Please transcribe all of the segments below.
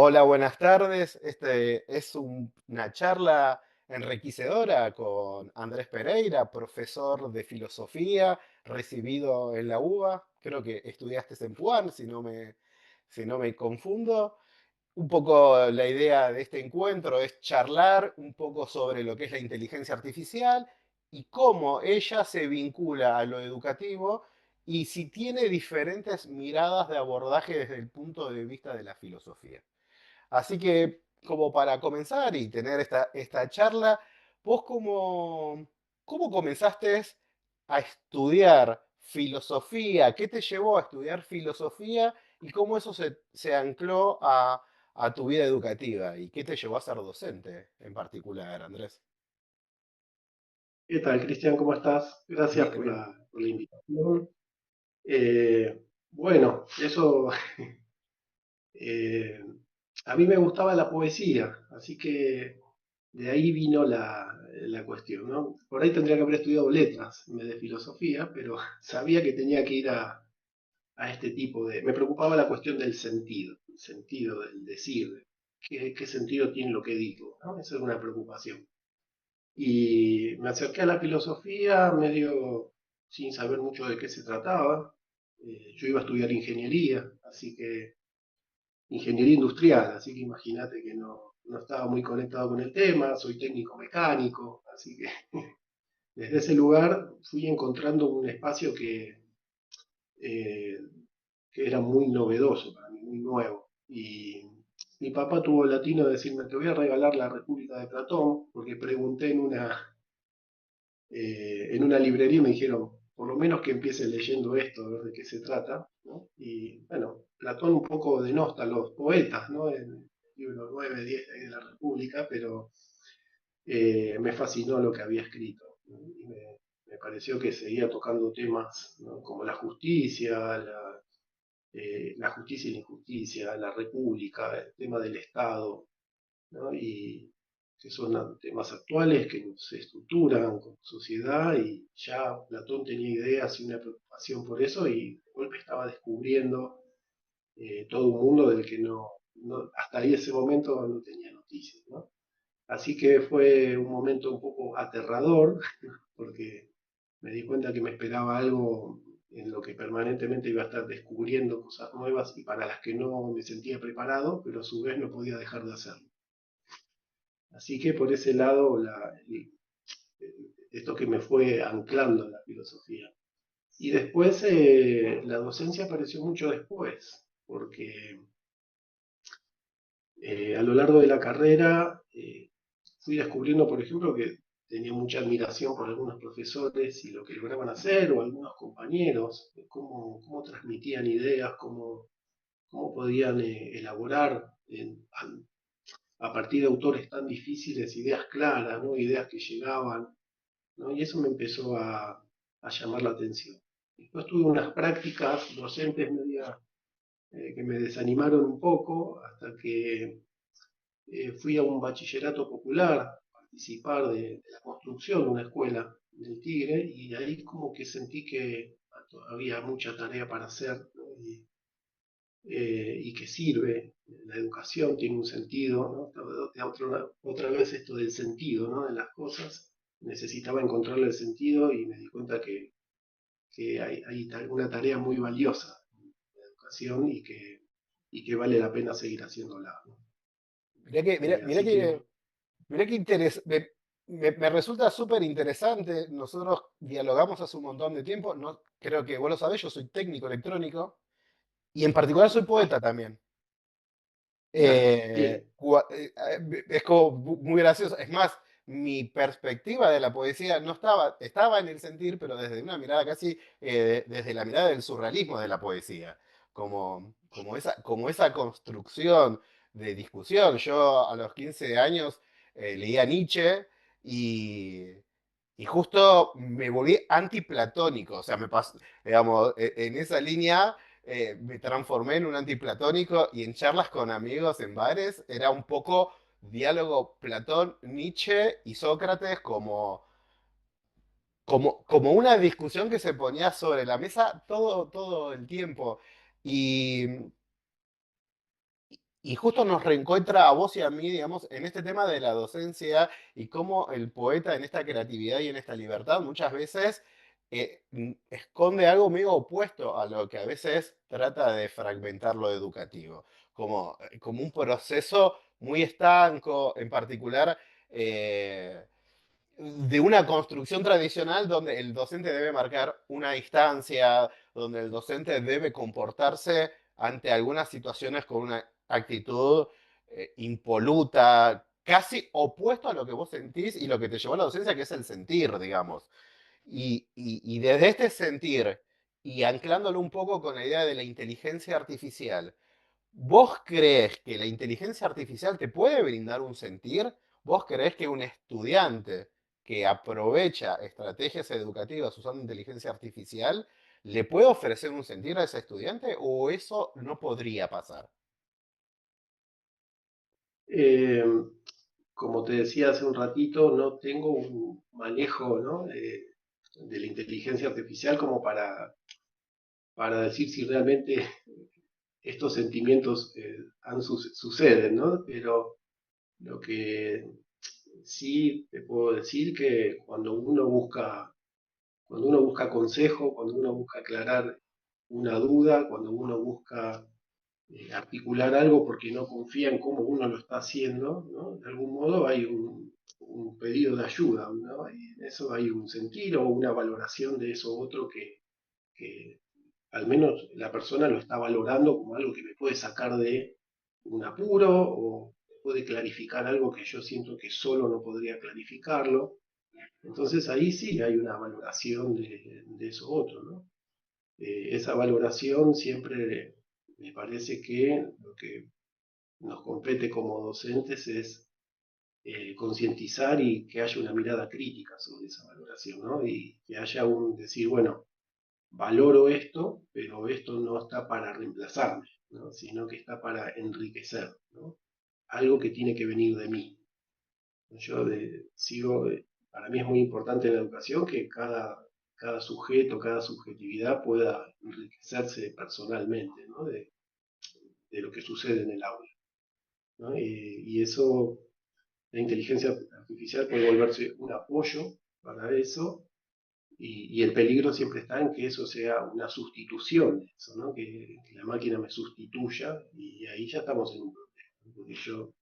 Hola, buenas tardes. Este es una charla enriquecedora con Andrés Pereira, profesor de filosofía, recibido en la UBA. Creo que estudiaste en Puan, si no me confundo. Un poco la idea de este encuentro es charlar un poco sobre lo que es la inteligencia artificial y cómo ella se vincula a lo educativo y si tiene diferentes miradas de abordaje desde el punto de vista de la filosofía. Así que, como para comenzar y tener esta charla, vos cómo comenzaste a estudiar filosofía, qué te llevó a estudiar filosofía y cómo eso se ancló a tu vida educativa y qué te llevó a ser docente en particular, Andrés. ¿Qué tal, Cristian? ¿Cómo estás? Gracias Bien, por bien. la invitación. Bueno, eso, eh, a mí me gustaba la poesía, así que de ahí vino la cuestión, ¿no? Por ahí tendría que haber estudiado letras en vez de filosofía, pero sabía que tenía que ir a este tipo de... Me preocupaba la cuestión del sentido, el sentido del decir, qué sentido tiene lo que digo, ¿no? Esa es una preocupación. Y me acerqué a la filosofía medio sin saber mucho de qué se trataba. Yo iba a estudiar ingeniería, así que ingeniería industrial, así que imagínate que no estaba muy conectado con el tema, soy técnico mecánico, así que desde ese lugar fui encontrando un espacio eh, que era muy novedoso para mí, muy nuevo. Y mi papá tuvo el latino de decirme, te voy a regalar la República de Platón, porque pregunté en una librería y me dijeron, por lo menos que empiece leyendo esto, a ver de qué se trata, ¿no? Y bueno, Platón un poco denosta a los poetas, ¿no? En el libro 9, 10 de la República, pero me fascinó lo que había escrito, ¿no? Y me pareció que seguía tocando temas, ¿no? Como la justicia y la injusticia, la república, el tema del Estado, ¿no? Y que son temas actuales que se estructuran como sociedad y ya Platón tenía ideas y una preocupación por eso y de golpe estaba descubriendo todo un mundo del que hasta ahí ese momento no tenía noticias, ¿no? Así que fue un momento un poco aterrador porque me di cuenta que me esperaba algo en lo que permanentemente iba a estar descubriendo cosas nuevas y para las que no me sentía preparado, pero a su vez no podía dejar de hacerlo. Así que por ese lado, esto que me fue anclando en la filosofía. Y después la docencia apareció mucho después, porque a lo largo de la carrera fui descubriendo, por ejemplo, que tenía mucha admiración por algunos profesores y lo que lograban hacer, o algunos compañeros, cómo transmitían ideas, cómo podían elaborar a partir de autores tan difíciles ideas claras, ¿no? Ideas que llegaban, ¿no? Y eso me empezó a llamar la atención. Después tuve unas prácticas docentes que me desanimaron un poco hasta que fui a un bachillerato popular a participar de la construcción de una escuela del Tigre y ahí como que sentí que había mucha tarea para hacer, ¿no? Y que sirve. La educación tiene un sentido, ¿no? Otra vez esto del sentido, ¿no? De las cosas. Necesitaba encontrarle el sentido y me di cuenta que hay una tarea muy valiosa en la educación y que vale la pena seguir haciéndola, ¿no? Mirá que, mirá, mirá Así que, que, mirá que me resulta súper interesante. Nosotros dialogamos hace un montón de tiempo. No, creo que vos lo sabés, yo soy técnico electrónico. Y en particular soy ah, poeta también. bien, Es como muy gracioso. Es más, mi perspectiva de la poesía no estaba en el sentir, pero desde una mirada casi, desde la mirada del surrealismo de la poesía. Como esa construcción de discusión. Yo a los 15 años leía Nietzsche y, y justo me volví antiplatónico. O sea, digamos, en esa línea me transformé en un antiplatónico y en charlas con amigos en bares era un poco diálogo Platón, Nietzsche y Sócrates como una discusión que se ponía sobre la mesa todo el tiempo. Y, y justo nos reencuentra a vos y a mí, digamos, en este tema de la docencia y cómo el poeta en esta creatividad y en esta libertad muchas veces esconde algo medio opuesto a lo que a veces trata de fragmentar lo educativo, como un proceso muy estanco, en particular eh, de una construcción tradicional donde el docente debe marcar una distancia, donde el docente debe comportarse ante algunas situaciones con una actitud impoluta, casi opuesto a lo que vos sentís y lo que te llevó a la docencia, que es el sentir, digamos. Y desde este sentir, y anclándolo un poco con la idea de la inteligencia artificial, ¿vos crees que la inteligencia artificial te puede brindar un sentir? ¿Vos creés que un estudiante que aprovecha estrategias educativas usando inteligencia artificial le puede ofrecer un sentir a ese estudiante o eso no podría pasar? Eh, Como te decía hace un ratito, no tengo un manejo, ¿no? De la inteligencia artificial como para decir si realmente estos sentimientos suceden, ¿no? Pero lo que sí te puedo decir que cuando uno busca consejo, cuando uno busca aclarar una duda, cuando uno busca articular algo porque no confía en cómo uno lo está haciendo, ¿no? De algún modo hay un pedido de ayuda, ¿no? Y en eso hay un sentir o una valoración de eso otro que al menos la persona lo está valorando como algo que me puede sacar de un apuro o puede clarificar algo que yo siento que solo no podría clarificarlo. Entonces ahí sí hay una valoración de eso otro, ¿no? Esa valoración siempre me parece que lo que nos compete como docentes es concientizar y que haya una mirada crítica sobre esa valoración, ¿no? Y que haya un decir, bueno, valoro esto, pero esto no está para reemplazarme, ¿no? Sino que está para enriquecer, ¿no? Algo que tiene que venir de mí. Para mí es muy importante en la educación que cada sujeto, cada subjetividad pueda enriquecerse personalmente, ¿no? De lo que sucede en el aula, ¿no? Y eso, la inteligencia artificial puede volverse un apoyo para eso, y el peligro siempre está en que eso sea una sustitución de eso, ¿no? Que la máquina me sustituya y ahí ya estamos en un problema, ¿no? Porque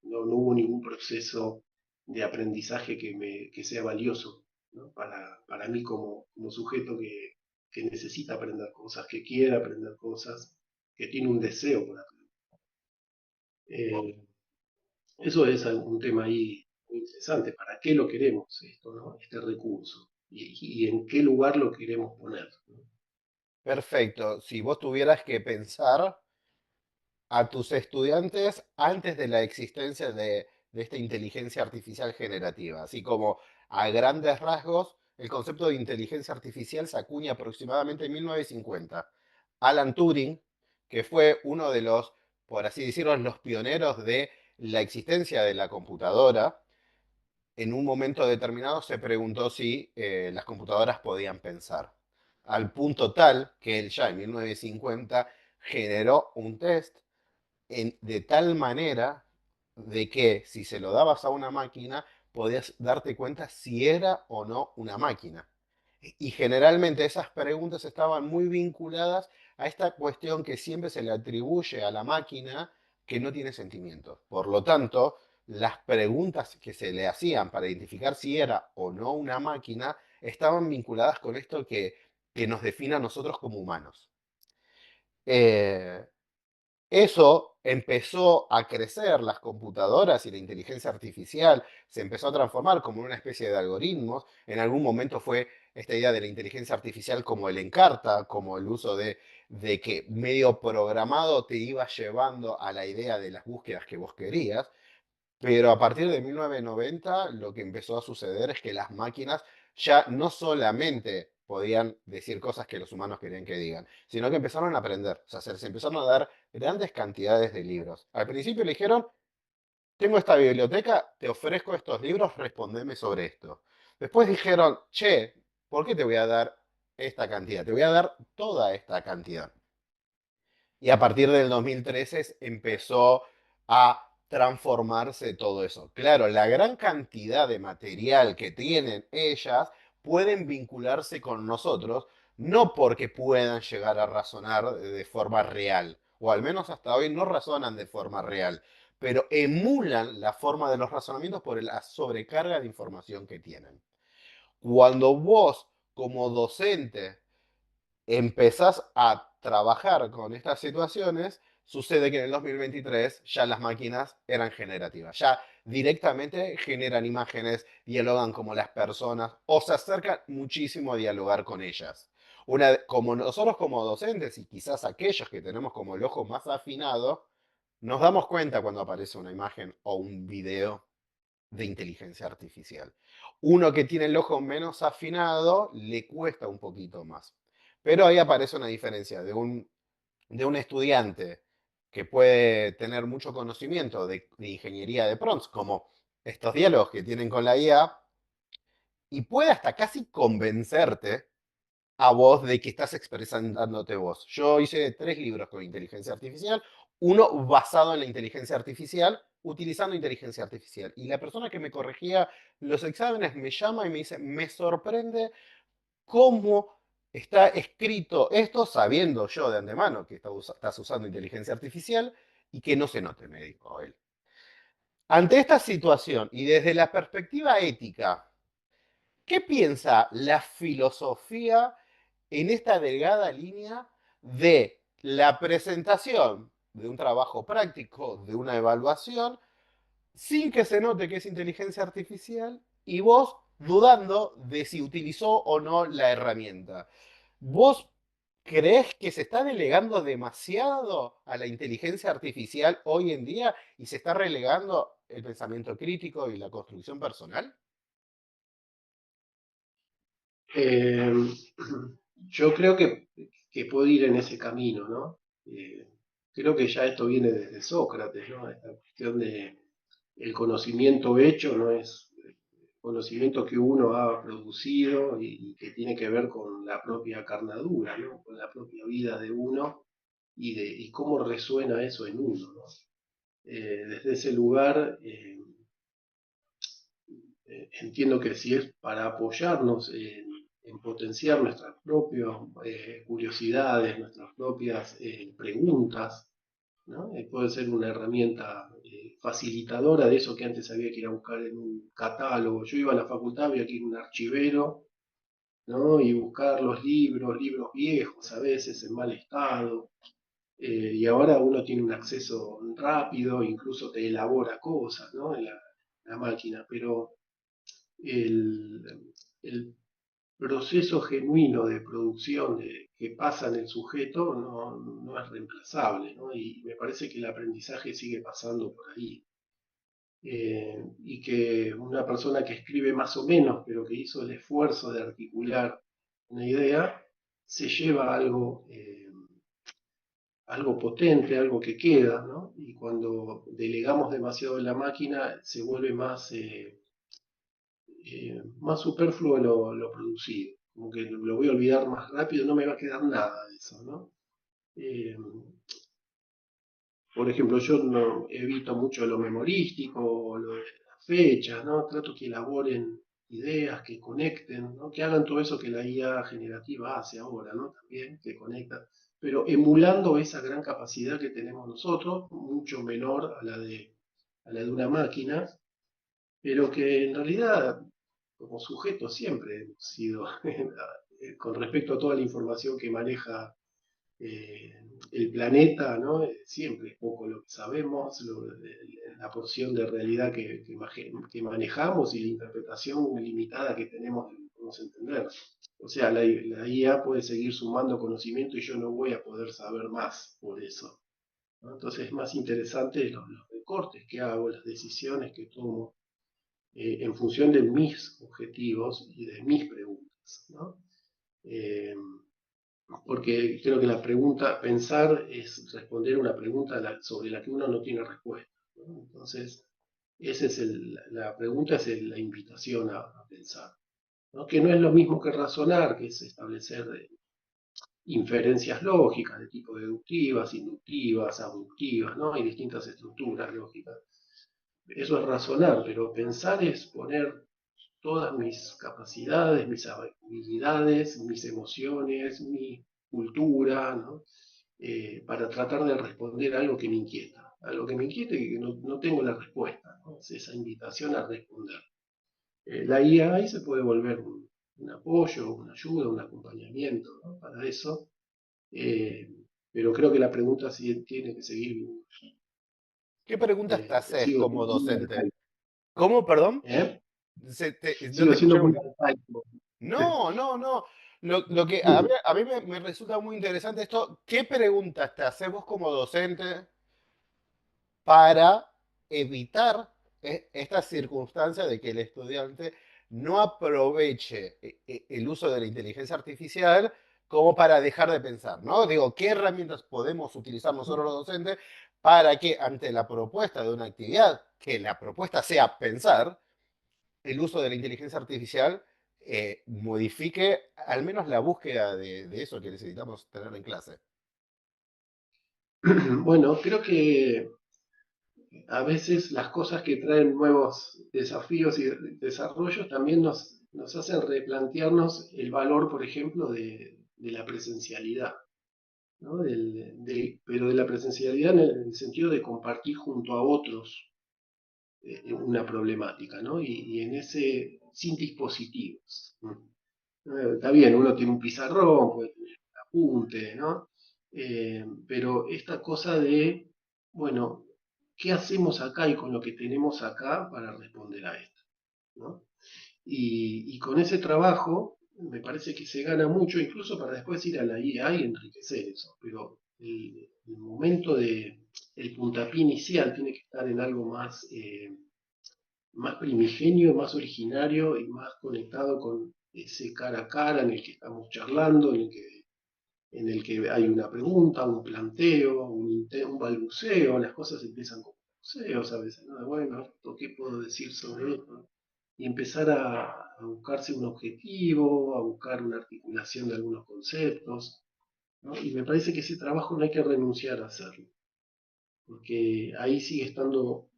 no hubo ningún proceso de aprendizaje que sea valioso, ¿no? Para mí como sujeto que necesita aprender cosas, que quiere aprender cosas, que tiene un deseo por aprender. Eh, Eso es un tema ahí muy interesante. ¿Para qué lo queremos esto, ¿no? Este recurso? Y en qué lugar lo queremos poner, ¿no? Perfecto. Si vos tuvieras que pensar a tus estudiantes antes de la existencia de esta inteligencia artificial generativa. Así como a grandes rasgos, el concepto de inteligencia artificial se acuña aproximadamente en 1950. Alan Turing, que fue uno de los, por así decirlo, los pioneros de la existencia de la computadora, en un momento determinado se preguntó si las computadoras podían pensar. Al punto tal que él ya en 1950 generó un test de tal manera de que si se lo dabas a una máquina, podías darte cuenta si era o no una máquina. Y generalmente esas preguntas estaban muy vinculadas a esta cuestión que siempre se le atribuye a la máquina que no tiene sentimientos. Por lo tanto, las preguntas que se le hacían para identificar si era o no una máquina estaban vinculadas con esto que nos define a nosotros como humanos. Eh, Eso empezó a crecer, las computadoras y la inteligencia artificial se empezó a transformar como una especie de algoritmos. En algún momento fue esta idea de la inteligencia artificial como el Encarta, como el uso de que medio programado te iba llevando a la idea de las búsquedas que vos querías. Pero a partir de 1990 lo que empezó a suceder es que las máquinas ya no solamente podían decir cosas que los humanos querían que digan, sino que empezaron a aprender. O sea, se empezaron a dar grandes cantidades de libros. Al principio le dijeron, tengo esta biblioteca, te ofrezco estos libros, respondeme sobre esto. Después dijeron, che, ¿por qué te voy a dar esta cantidad? Te voy a dar toda esta cantidad. Y a partir del 2013 empezó a transformarse todo eso. Claro, la gran cantidad de material que tienen ellas pueden vincularse con nosotros, no porque puedan llegar a razonar de forma real, o al menos hasta hoy no razonan de forma real, pero emulan la forma de los razonamientos por la sobrecarga de información que tienen. Cuando vos, como docente, empezás a trabajar con estas situaciones, sucede que en el 2023 ya las máquinas eran generativas, ya directamente generan imágenes, dialogan como las personas o se acercan muchísimo a dialogar con ellas. Como nosotros como docentes y quizás aquellos que tenemos como el ojo más afinado, nos damos cuenta cuando aparece una imagen o un video de inteligencia artificial. Uno que tiene el ojo menos afinado le cuesta un poquito más. Pero ahí aparece una diferencia de un estudiante que puede tener mucho conocimiento de ingeniería de prompts, como estos diálogos que tienen con la IA, y puede hasta casi convencerte a vos de que estás expresándote vos. Yo hice 3 libros con inteligencia artificial, uno basado en la inteligencia artificial, utilizando inteligencia artificial. Y la persona que me corregía los exámenes me llama y me dice, me sorprende cómo está escrito esto sabiendo yo de antemano que estás usando inteligencia artificial y que no se note, me dijo él. Ante esta situación y desde la perspectiva ética, ¿qué piensa la filosofía en esta delgada línea de la presentación de un trabajo práctico, de una evaluación, sin que se note que es inteligencia artificial y vos dudando de si utilizó o no la herramienta? ¿Vos creés que se está delegando demasiado a la inteligencia artificial hoy en día y se está relegando el pensamiento crítico y la construcción personal? Eh, yo creo que puede ir en ese camino, ¿no? Creo que ya esto viene desde Sócrates, ¿no? Esta cuestión de el conocimiento hecho no es conocimiento que uno ha producido y que tiene que ver con la propia carnadura, ¿no? Con la propia vida de uno y cómo resuena eso en uno, ¿no? Desde ese lugar, entiendo que si es para apoyarnos en potenciar nuestras propias curiosidades, nuestras propias preguntas, ¿no? Puede ser una herramienta facilitadora de eso que antes había que ir a buscar en un catálogo. Yo iba a la facultad, había que ir a un archivero, ¿no? Y buscar los libros, libros viejos, a veces en mal estado. Y ahora uno tiene un acceso rápido, incluso te elabora cosas, ¿no? En la máquina, pero el, el proceso genuino de producción que pasa en el sujeto no es reemplazable, ¿no? Y me parece que el aprendizaje sigue pasando por ahí. Y que una persona que escribe más o menos, pero que hizo el esfuerzo de articular una idea, se lleva algo potente, algo que queda, ¿no? Y cuando delegamos demasiado en la máquina, se vuelve más superfluo lo producido. Como que lo voy a olvidar más rápido, no me va a quedar nada de eso, ¿no? Eh, por ejemplo, yo no evito mucho lo memorístico, lo de las fechas, ¿no? Trato que elaboren ideas, que conecten, ¿no? Que hagan todo eso que la IA generativa hace ahora, ¿no? También, que conecta, pero emulando esa gran capacidad que tenemos nosotros, mucho menor a la de una máquina, pero que en realidad como sujetos siempre hemos sido, con respecto a toda la información que maneja eh, el planeta, ¿no? Siempre es poco lo que sabemos, la porción de realidad que manejamos y la interpretación limitada que tenemos de lo que podemos entender. O sea, la IA puede seguir sumando conocimiento y yo no voy a poder saber más por eso, ¿no? Entonces es más interesante los recortes que hago, las decisiones que tomo en función de mis objetivos y de mis preguntas, ¿no? Eh, porque creo que la pregunta, pensar es responder una pregunta sobre la que uno no tiene respuesta, ¿no? Entonces, la pregunta es la invitación a pensar, ¿no? Que no es lo mismo que razonar, que es establecer inferencias lógicas de tipo deductivas, inductivas, abductivas, ¿no? Hay distintas estructuras lógicas. Eso es razonar, pero pensar es poner todas mis capacidades, mis habilidades, mis emociones, mi cultura, ¿no? Para tratar de responder a algo que me inquieta y que no tengo la respuesta, ¿no? Es esa invitación a responder. La IA ahí se puede volver un apoyo, una ayuda, un acompañamiento, ¿no? Para eso, eh, pero creo que la pregunta sí tiene que seguir, ¿Qué preguntas te haces sigo como siendo muy docente? arcaico, ¿Cómo, perdón? ¿eh? No te Sigo siendo escuché muy muy bien. arcaico. No, no, no. Lo que a mí me resulta muy interesante esto, ¿qué preguntas te haces vos como docente para evitar esta circunstancia de que el estudiante no aproveche el uso de la inteligencia artificial como para dejar de pensar, ¿no? Digo, ¿qué herramientas podemos utilizar nosotros los docentes para que ante la propuesta de una actividad, que la propuesta sea pensar, el uso de la inteligencia artificial modifique al menos la búsqueda de eso que necesitamos tener en clase? Bueno, creo que a veces las cosas que traen nuevos desafíos y desarrollos también nos hacen replantearnos el valor, por ejemplo, de la presencialidad, ¿no? Pero de la presencialidad en el sentido de compartir junto a otros una problemática, ¿no? Y en ese, sin dispositivos. Está bien, uno tiene un pizarrón, puede tener un apunte, ¿no? Pero esta cosa de, bueno, ¿qué hacemos acá y con lo que tenemos acá para responder a esto? ¿No? Y con ese trabajo me parece que se gana mucho, incluso para después ir a la IA y enriquecer eso. Pero el momento el puntapié inicial tiene que estar en algo más primigenio, más originario y más conectado con ese cara a cara en el que estamos charlando, en el que hay una pregunta, un planteo, un balbuceo, las cosas empiezan con balbuceos a veces, ¿no? Bueno, ¿qué puedo decir sobre esto? Y empezar a buscarse un objetivo, a buscar una articulación de algunos conceptos, ¿no? Y me parece que ese trabajo no hay que renunciar a hacerlo, porque ahí sigue estando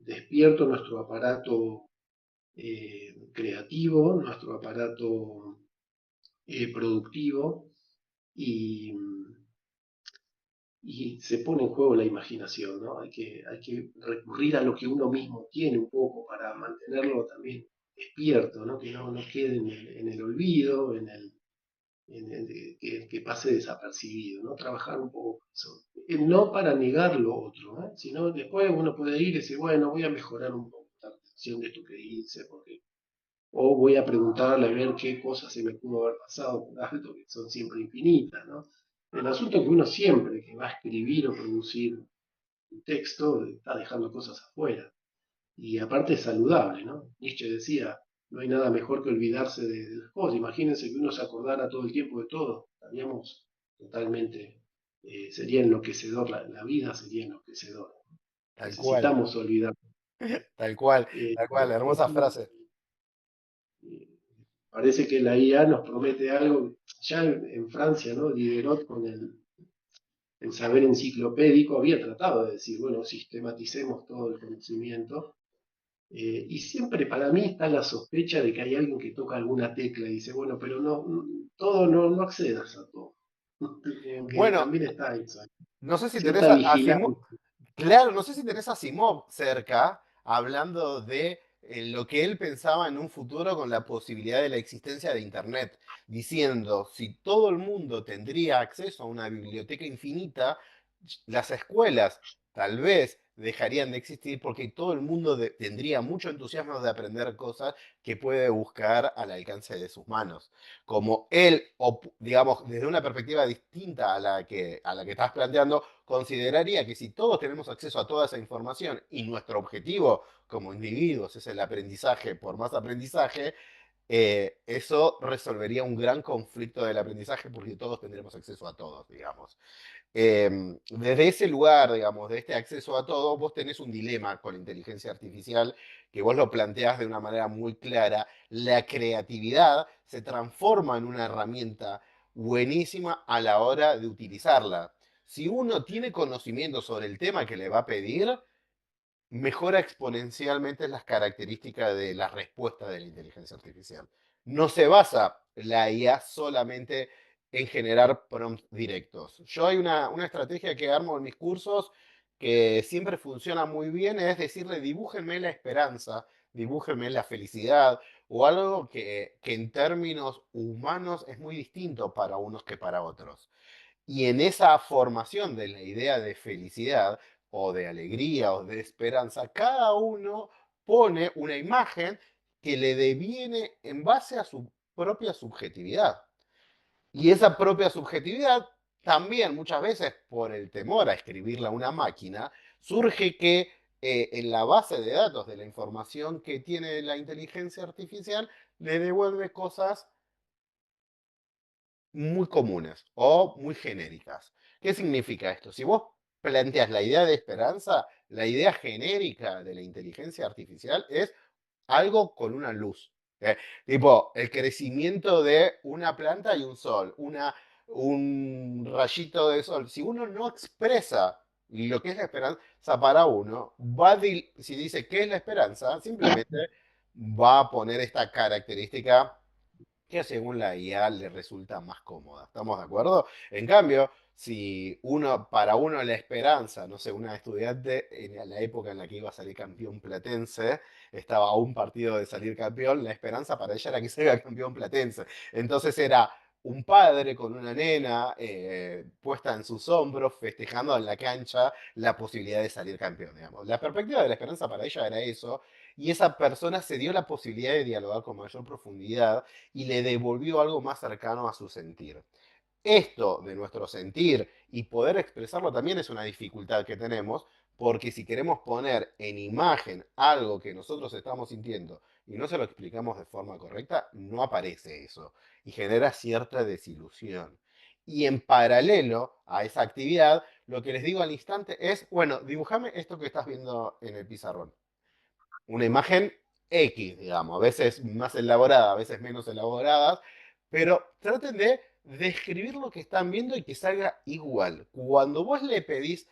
despierto nuestro aparato creativo, nuestro aparato productivo y, y se pone en juego la imaginación, ¿no? Hay que recurrir a lo que uno mismo tiene un poco para mantenerlo también despierto, ¿no? Que no quede en el olvido, que pase desapercibido, ¿no? Trabajar un poco con eso. No para negar lo otro, ¿eh? Sino después uno puede ir y decir, bueno, voy a mejorar un poco la atención de esto que hice, porque o voy a preguntarle a ver qué cosas se me pudo haber pasado por alto, que son siempre infinitas, ¿no? El asunto es que uno siempre que va a escribir o producir un texto está dejando cosas afuera. Y aparte es saludable, ¿no? Nietzsche decía, no hay nada mejor que olvidarse de las cosas. Imagínense que uno se acordara todo el tiempo de todo. Estaríamos totalmente, sería enloquecedor, la vida sería enloquecedora. Tal cual, Necesitamos olvidar. tal cual, hermosa Eso frase. eh, parece que la IA nos promete algo. Ya en Francia, ¿no? Diderot con el saber enciclopédico había tratado de decir, bueno, sistematicemos todo el conocimiento. Y siempre para mí está la sospecha de que hay alguien que toca alguna tecla y dice, bueno, pero todo no accedas a todo. Como que Bueno, también está eso, no sé si tenés cierta a Asimov, vigilancia. claro, no sé si tenés a Asimov cerca, hablando de lo que él pensaba en un futuro con la posibilidad de la existencia de Internet, diciendo, si todo el mundo tendría acceso a una biblioteca infinita, las escuelas tal vez dejarían de existir porque todo el mundo tendría mucho entusiasmo de aprender cosas que puede buscar al alcance de sus manos. Como él, digamos, desde una perspectiva distinta a la que estás planteando, consideraría que si todos tenemos acceso a toda esa información y nuestro objetivo como individuos es el aprendizaje por más aprendizaje, eso resolvería un gran conflicto del aprendizaje porque todos tendremos acceso a todos, digamos. Desde ese lugar, digamos, de este acceso a todo, vos tenés un dilema con la inteligencia artificial que vos lo planteás de una manera muy clara. La creatividad se transforma en una herramienta buenísima a la hora de utilizarla. Si uno tiene conocimiento sobre el tema que le va a pedir, mejora exponencialmente las características de la respuesta de la inteligencia artificial. No se basa la IA solamente en generar prompts directos. Yo hay una estrategia que armo en mis cursos que siempre funciona muy bien, es decirle, dibújenme la esperanza, dibújenme la felicidad, o algo que en términos humanos es muy distinto para unos que para otros. Y en esa formación de la idea de felicidad o de alegría o de esperanza, cada uno pone una imagen que le deviene en base a su propia subjetividad. Y esa propia subjetividad también muchas veces por el temor a escribirla a una máquina, surge que en la base de datos de la información que tiene la inteligencia artificial le devuelve cosas muy comunes o muy genéricas. ¿Qué significa esto? Si vos planteas la idea de esperanza, la idea genérica de la inteligencia artificial es algo con una luz. Tipo, el crecimiento de una planta y un sol, un rayito de sol. Si uno no expresa lo que es la esperanza para uno, si dice qué es la esperanza, simplemente va a poner esta característica que según la IA le resulta más cómoda. ¿Estamos de acuerdo? En cambio, si para uno la esperanza, no sé, una estudiante en la época en la que iba a salir campeón platense, estaba a un partido de salir campeón, la esperanza para ella era que salga campeón platense. Entonces era un padre con una nena puesta en sus hombros, festejando en la cancha la posibilidad de salir campeón, digamos. La perspectiva de la esperanza para ella era eso, y esa persona se dio la posibilidad de dialogar con mayor profundidad y le devolvió algo más cercano a su sentir. Esto de nuestro sentir y poder expresarlo también es una dificultad que tenemos, porque si queremos poner en imagen algo que nosotros estamos sintiendo y no se lo explicamos de forma correcta, no aparece eso y genera cierta desilusión. Y en paralelo a esa actividad, lo que les digo al instante es, bueno, dibujame esto que estás viendo en el pizarrón, una imagen X, digamos, a veces más elaborada, a veces menos elaboradas, pero traten de describir lo que están viendo y que salga igual. Cuando vos le pedís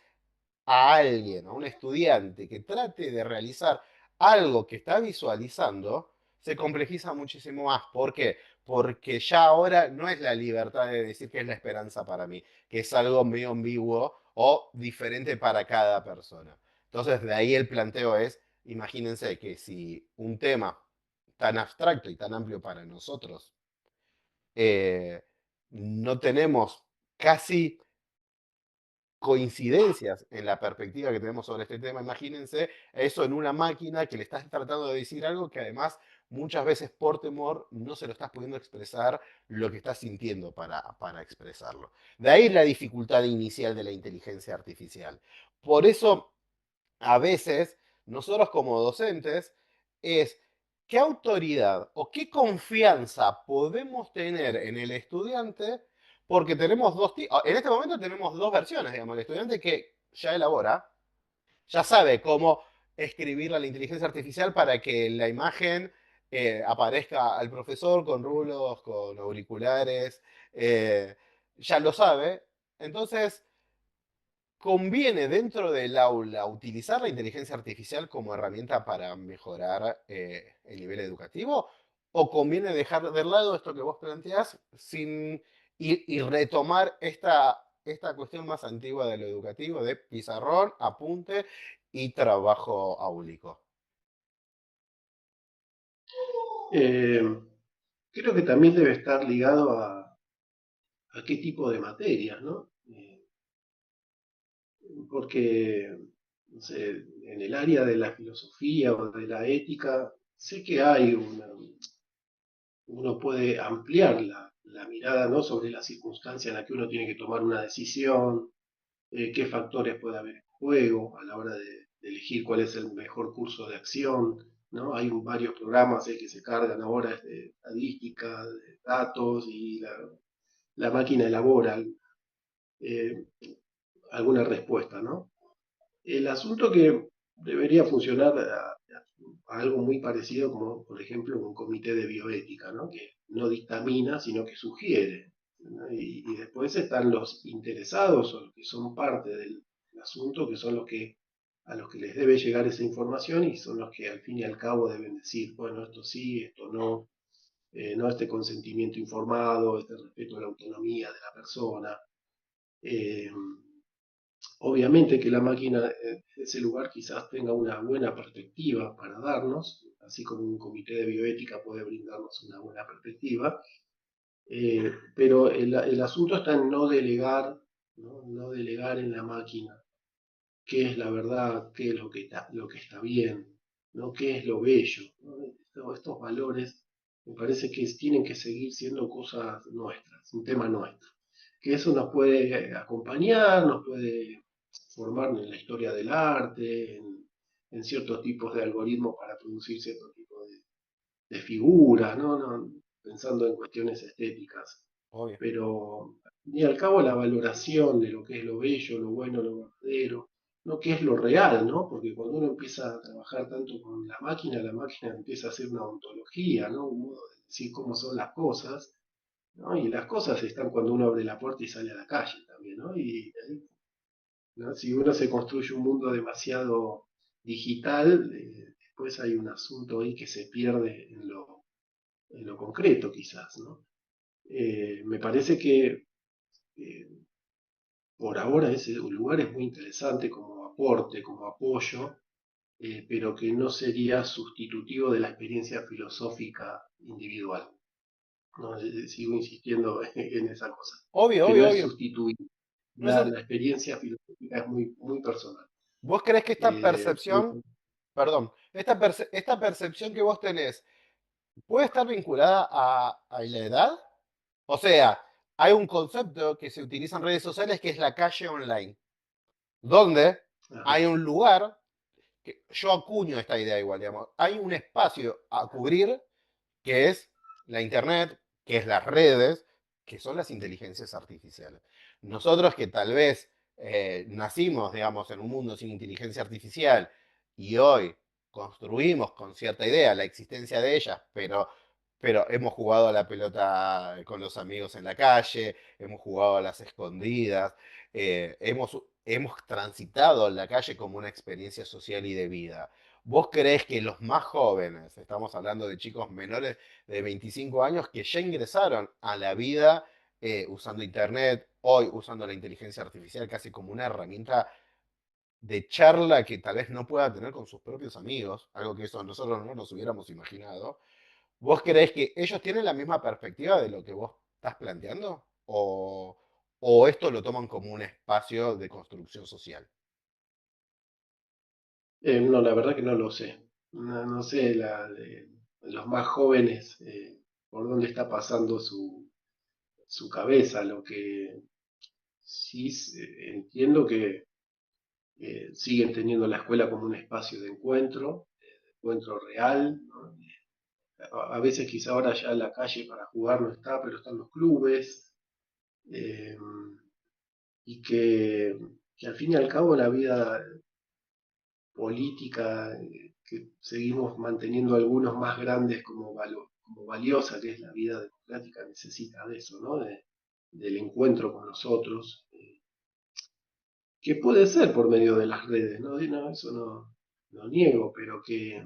a alguien, a un estudiante, que trate de realizar algo que está visualizando, se complejiza muchísimo más. ¿Por qué? Porque ya ahora no es la libertad de decir que es la esperanza para mí, que es algo medio ambiguo o diferente para cada persona. Entonces, de ahí el planteo es, imagínense que si un tema tan abstracto y tan amplio para nosotros, no tenemos casi coincidencias en la perspectiva que tenemos sobre este tema. Imagínense eso en una máquina que le estás tratando de decir algo que además muchas veces por temor no se lo estás pudiendo expresar lo que estás sintiendo para expresarlo. De ahí la dificultad inicial de la inteligencia artificial. Por eso a veces nosotros como docentes es qué autoridad o qué confianza podemos tener en el estudiante, porque tenemos en este momento tenemos dos versiones, digamos, el estudiante que ya elabora, ya sabe cómo escribir a la inteligencia artificial para que la imagen aparezca al profesor con rulos, con auriculares, ya lo sabe. Entonces, ¿conviene dentro del aula utilizar la inteligencia artificial como herramienta para mejorar el nivel educativo? ¿O conviene dejar de lado esto que vos planteás y retomar esta cuestión más antigua de lo educativo de pizarrón, apunte y trabajo áulico? Eh, Creo que también debe estar ligado a qué tipo de materias, ¿no? Porque, no sé, en el área de la filosofía o de la ética, sé que uno puede ampliar la mirada, ¿no? Sobre la circunstancia en la que uno tiene que tomar una decisión, qué factores puede haber en juego a la hora de elegir cuál es el mejor curso de acción, ¿no? Hay varios programas que se cargan ahora de estadística, de datos y la máquina elabora eh, alguna respuesta, ¿no? El asunto que debería funcionar a algo muy parecido como, por ejemplo, un comité de bioética, ¿no? Que no dictamina, sino que sugiere. ¿no? Y después están los interesados o los que son parte del asunto, que son los que a los que les debe llegar esa información y son los que al fin y al cabo deben decir, bueno, esto sí, esto no, no este consentimiento informado, este respeto a la autonomía de la persona. Eh, Obviamente que la máquina de ese lugar quizás tenga una buena perspectiva para darnos, así como un comité de bioética puede brindarnos una buena perspectiva, pero el asunto está en no delegar, ¿no? No delegar en la máquina qué es la verdad, qué es lo que está bien, ¿no? Qué es lo bello, ¿no? Estos valores me parece que tienen que seguir siendo cosas nuestras, un tema nuestro. Que eso nos puede acompañar, nos puede formar en la historia del arte, en ciertos tipos de algoritmos para producir cierto tipo de figuras, ¿no? Pensando en cuestiones estéticas. Obvio. Pero, ni al cabo, la valoración de lo que es lo bello, lo bueno, lo verdadero, no qué es lo real, ¿no? Porque cuando uno empieza a trabajar tanto con la máquina empieza a hacer una ontología, ¿no? Un modo de decir cómo son las cosas, ¿no? Y las cosas están cuando uno abre la puerta y sale a la calle también, ¿no? Y ¿no? Si uno se construye un mundo demasiado digital, después hay un asunto ahí que se pierde en lo concreto quizás, ¿no? Me parece que eh, por ahora ese lugar es muy interesante como aporte, como apoyo, pero que no sería sustitutivo de la experiencia filosófica individual. ¿No? Sigo insistiendo en esa cosa, Obvio, que no obvio, es obvio. sustituible. No es La experiencia filosófica es muy, muy personal. ¿Vos creés que esta Muy, percepción, perdón, esta percepción que vos tenés puede estar vinculada a la edad? O sea, hay un concepto que se utiliza en redes sociales que es la calle online, donde ajá. hay un lugar, que yo acuño esta idea igual, digamos, hay un espacio a cubrir que es la Internet, que es las redes, que son las inteligencias artificiales. Nosotros que tal vez nacimos, digamos, en un mundo sin inteligencia artificial y hoy construimos con cierta idea la existencia de ellas, pero hemos jugado a la pelota con los amigos en la calle, hemos jugado a las escondidas, hemos transitado la calle como una experiencia social y de vida. ¿Vos creés que los más jóvenes, estamos hablando de chicos menores de 25 años, que ya ingresaron a la vida usando Internet, hoy usando la inteligencia artificial casi como una herramienta de charla que tal vez no pueda tener con sus propios amigos, algo que eso nosotros no nos hubiéramos imaginado? ¿Vos creés que ellos tienen la misma perspectiva de lo que vos estás planteando? ¿O esto lo toman como un espacio de construcción social? No, la verdad que no lo sé. No, no sé los más jóvenes por dónde está pasando su cabeza. Lo que sí entiendo que siguen teniendo la escuela como un espacio de encuentro real, ¿no? A veces quizá ahora ya la calle para jugar no está, pero están los clubes, eh, y que al fin y al cabo la vida política que seguimos manteniendo algunos más grandes como valiosa, que es la vida democrática, necesita de eso, ¿no? Del encuentro con los otros, que puede ser por medio de las redes, ¿no? No, eso no lo niego, pero que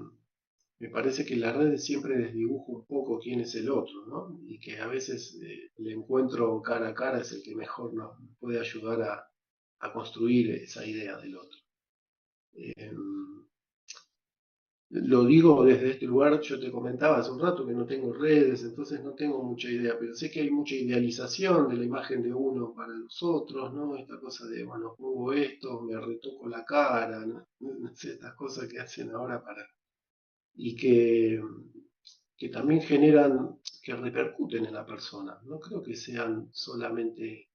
me parece que las redes siempre desdibuja un poco quién es el otro, ¿no? Y que a veces el encuentro cara a cara es el que mejor nos puede ayudar a construir esa idea del otro. Eh, Lo digo desde este lugar, yo te comentaba hace un rato que no tengo redes, entonces no tengo mucha idea, pero sé que hay mucha idealización de la imagen de uno para los otros, ¿no? Esta cosa de, bueno, pongo esto, me retoco la cara, ¿no? No sé, estas cosas que hacen ahora para... y que también generan, que repercuten en la persona. No creo que sean solamente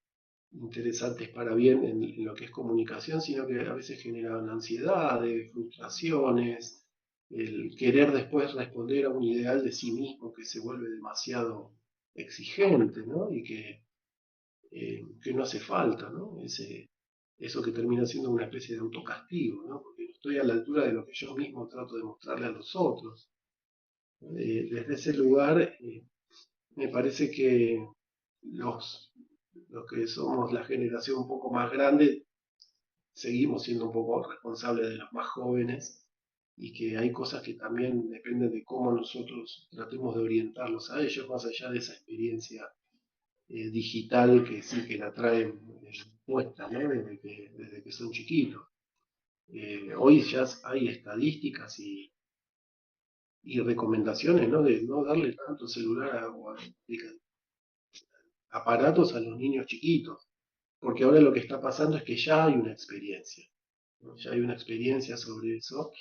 interesantes para bien en lo que es comunicación, sino que a veces generan ansiedades, frustraciones, el querer después responder a un ideal de sí mismo que se vuelve demasiado exigente, ¿no? Y que no hace falta, ¿no? Eso que termina siendo una especie de autocastigo, ¿no? Porque no estoy a la altura de lo que yo mismo trato de mostrarle a los otros. Desde ese lugar, me parece que los, los que somos la generación un poco más grande seguimos siendo un poco responsables de los más jóvenes y que hay cosas que también dependen de cómo nosotros tratemos de orientarlos a ellos, más allá de esa experiencia digital que sí que la traen puesta, ¿no? Desde que son chiquitos. Hoy ya hay estadísticas y recomendaciones, ¿no? De no darle tanto celular o aparatos a los niños chiquitos, porque ahora lo que está pasando es que ya hay una experiencia, ¿no? Ya hay una experiencia sobre eso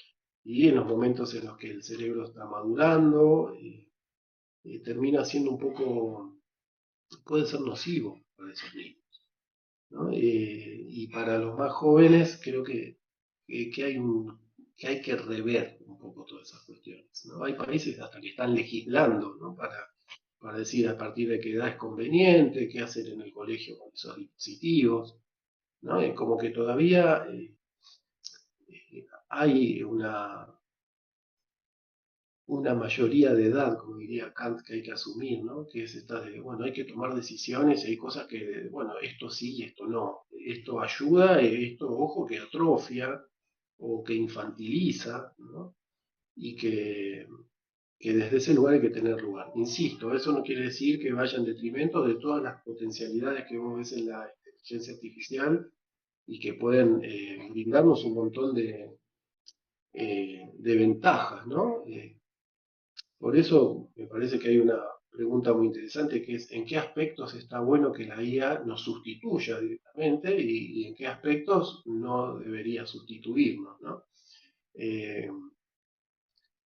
y en los momentos en los que el cerebro está madurando, termina siendo un poco, puede ser nocivo para esos niños, ¿no? Y para los más jóvenes creo que hay que hay que rever un poco todas esas cuestiones, ¿no? Hay países hasta que están legislando, ¿no? Para decir a partir de qué edad es conveniente, qué hacer en el colegio con esos dispositivos, ¿no? Es como que todavía hay una mayoría de edad, como diría Kant, que hay que asumir, ¿no? Que es esta de, bueno, hay que tomar decisiones y hay cosas que, bueno, esto sí y esto no. Esto ayuda, esto, ojo, que atrofia o que infantiliza, ¿no? Y que desde ese lugar hay que tener lugar. Insisto, eso no quiere decir que vaya en detrimento de todas las potencialidades que vos ves en la inteligencia artificial y que pueden brindarnos un montón de ventajas, ¿no? Por eso me parece que hay una pregunta muy interesante que es ¿en qué aspectos está bueno que la IA nos sustituya directamente y en qué aspectos no debería sustituirnos, ¿no? Eh,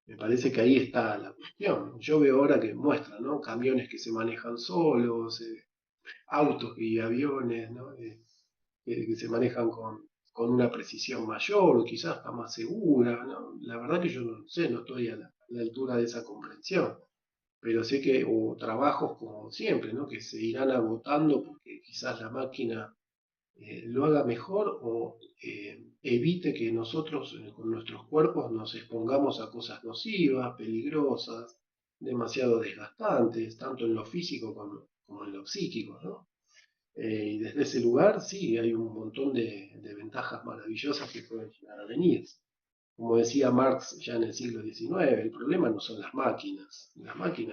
Me parece que ahí está la cuestión. Yo veo ahora que muestran, ¿no? Camiones que se manejan solos, autos y aviones, ¿no? Que se manejan con una precisión mayor o quizás está más segura, ¿no? La verdad que yo no sé, no estoy a la altura de esa comprensión, pero sé que, o trabajos como siempre, ¿no? Que se irán agotando porque quizás la máquina lo haga mejor o evite que nosotros con nuestros cuerpos nos expongamos a cosas nocivas, peligrosas, demasiado desgastantes, tanto en lo físico como en lo psíquico, ¿no? Y desde ese lugar sí hay un montón de ventajas maravillosas que pueden llegar a venir. Como decía Marx ya en el siglo XIX, el problema no son las máquinas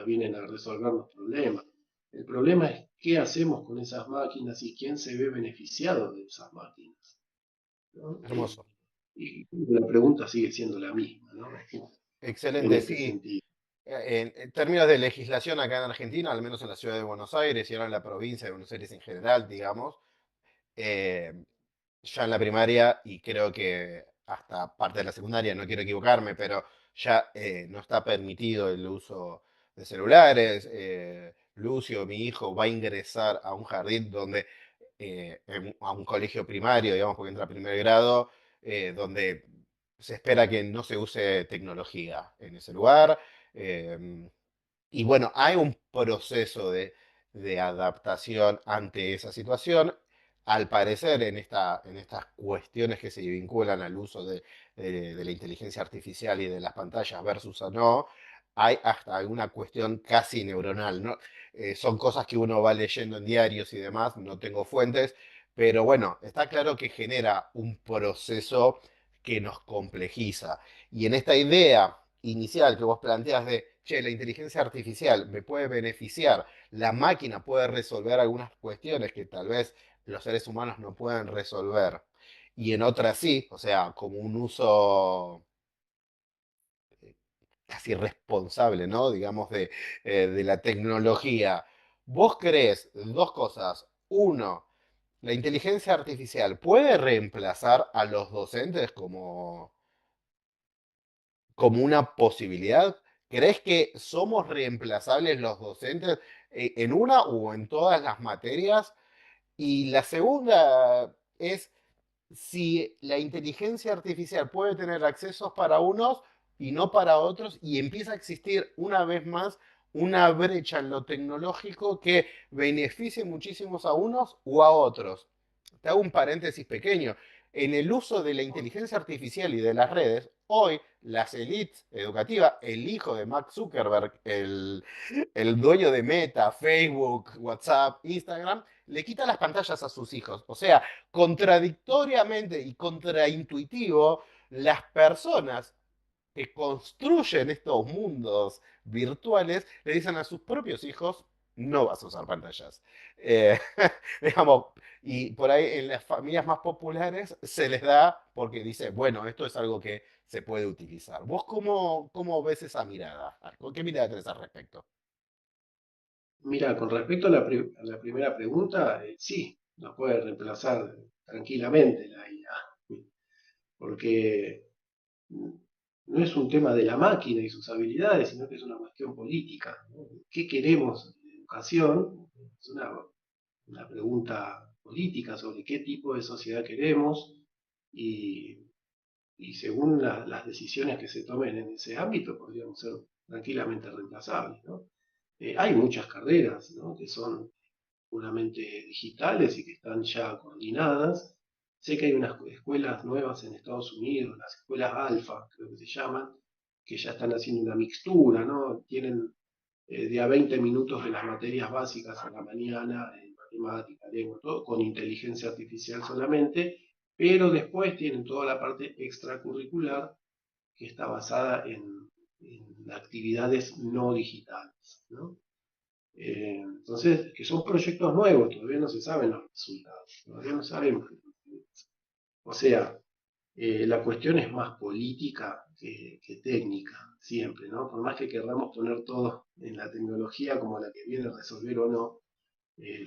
vienen a resolver los problemas. El problema es qué hacemos con esas máquinas y quién se ve beneficiado de esas máquinas, ¿no? Hermoso. Y la pregunta sigue siendo la misma, ¿no? En Excelente, este sí. sentido. En términos de legislación acá en Argentina, al menos en la ciudad de Buenos Aires y ahora en la provincia de Buenos Aires en general, digamos, eh, ya en la primaria y creo que hasta parte de la secundaria, no quiero equivocarme, pero ya no está permitido el uso de celulares. Lucio, mi hijo, va a ingresar a un jardín donde, a un colegio primario, digamos, porque entra a primer grado, donde se espera que no se use tecnología en ese lugar. eh, y bueno, hay un proceso de adaptación ante esa situación. Al parecer, en estas cuestiones que se vinculan al uso de la inteligencia artificial y de las pantallas versus o no, hay hasta alguna cuestión casi neuronal, ¿no? Son cosas que uno va leyendo en diarios y demás, no tengo fuentes, pero bueno, está claro que genera un proceso que nos complejiza. Y en esta idea inicial que vos planteas de, che, la inteligencia artificial me puede beneficiar, la máquina puede resolver algunas cuestiones que tal vez los seres humanos no pueden resolver, y en otras sí, o sea, como un uso casi responsable, ¿no? Digamos, de la tecnología. ¿Vos crees dos cosas? Uno, la inteligencia artificial puede reemplazar a los docentes como una posibilidad? ¿Crees que somos reemplazables los docentes en una o en todas las materias? Y la segunda es si la inteligencia artificial puede tener accesos para unos y no para otros, y empieza a existir una vez más una brecha en lo tecnológico que beneficie muchísimos a unos o a otros. Te hago un paréntesis pequeño. en el uso de la inteligencia artificial y de las redes, hoy las élites educativas, el hijo de Mark Zuckerberg, el dueño de Meta, Facebook, WhatsApp, Instagram, le quita las pantallas a sus hijos. O sea, contradictoriamente y contraintuitivo, las personas que construyen estos mundos virtuales le dicen a sus propios hijos, no vas a usar pantallas. Eh, digamos, y por ahí en las familias más populares se les da porque dice, bueno, esto es algo que se puede utilizar. ¿Vos cómo ves esa mirada? ¿Con qué mirada tenés al respecto? Mira, con respecto a a la primera pregunta, sí, nos puede reemplazar tranquilamente la IA, porque no es un tema de la máquina y sus habilidades, sino que es una cuestión política, ¿no? ¿Qué queremos de educación? Es una pregunta política sobre qué tipo de sociedad queremos y, y según las decisiones que se tomen en ese ámbito podríamos ser tranquilamente reemplazables, ¿no? Hay muchas carreras, ¿no?, que son puramente digitales y que están ya coordinadas. Sé que hay unas escuelas nuevas en Estados Unidos, las escuelas alfa, creo que se llaman, que ya están haciendo una mixtura, ¿no? Tienen de a 20 minutos de las materias básicas a la mañana, en matemática, lengua, todo, con inteligencia artificial solamente, pero después tienen toda la parte extracurricular que está basada en actividades no digitales, ¿no? Entonces, que son proyectos nuevos, todavía no se saben los resultados, todavía no sabemos. O sea, la cuestión es más política que técnica, siempre, ¿no? Por más que queramos poner todo en la tecnología como la que viene a resolver o no,